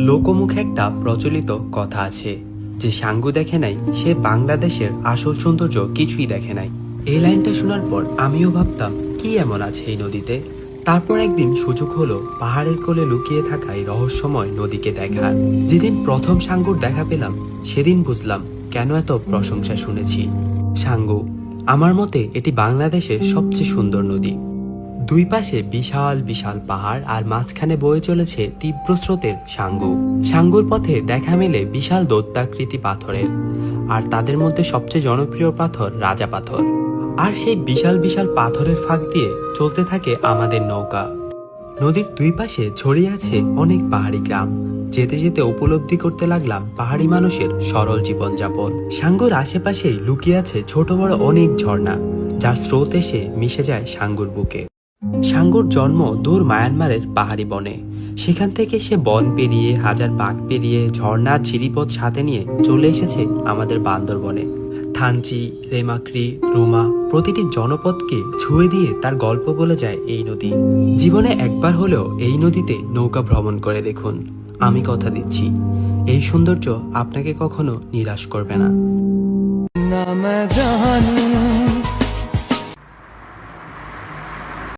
লোকমুখে একটা প্রচলিত কথা আছে যে সাঙ্গু দেখে নাই সে বাংলাদেশের আসল সৌন্দর্য কিছুই দেখে নাই। এই লাইনটা শোনার পর আমিও ভাবতাম কি এমন আছে এই নদীতে। তারপর একদিন সুযোগ হলো পাহাড়ের কোলে লুকিয়ে থাকা এই রহস্যময় নদীকে দেখার। যেদিন প্রথম সাঙ্গুর দেখা পেলাম সেদিন বুঝলাম কেন এত প্রশংসা শুনেছি। সাঙ্গু, আমার মতে এটি বাংলাদেশের সবচেয়ে সুন্দর নদী। দুই পাশে বিশাল বিশাল পাহাড় আর মাঝখানে বয়ে চলেছে তীব্র স্রোতের সাঙ্গু। সাঙ্গুর পথে দেখা মেলে বিশাল দৈত্যাকৃতি পাথরের, আর তাদের মধ্যে সবচেয়ে জনপ্রিয় পাথর রাজা পাথর। আর সেই বিশাল বিশাল পাথরের ফাঁক দিয়ে চলতে থাকে আমাদের নৌকা। নদীর দুই পাশে ছড়িয়ে আছে অনেক পাহাড়ি গ্রাম। যেতে যেতে উপলব্ধি করতে লাগলাম পাহাড়ি মানুষের সরল জীবনযাপন। সাঙ্গুর আশেপাশেই লুকিয়ে আছে ছোট বড় অনেক ঝর্ণা, যার স্রোত এসে মিশে যায় সাঙ্গুর বুকে। সাঙ্গুর জন্ম দূর মায়ানমারের পাহাড়ি বনে। সেখান থেকে সে বন পেরিয়ে হাজার বাঘ পেরিয়ে ঝর্ণা ঝিরিপথ সাথে নিয়ে চলে এসেছে আমাদের বান্দরবনে। থানচি, রেমাক্রি, রুমা প্রতিটি জনপদকে ছুঁয়ে দিয়ে তার গল্প বলে যায় এই নদী। জীবনে একবার হলেও এই নদীতে নৌকা ভ্রমণ করে দেখুন। আমি কথা দিচ্ছি এই সৌন্দর্য আপনাকে কখনো নিরাশ করবে না।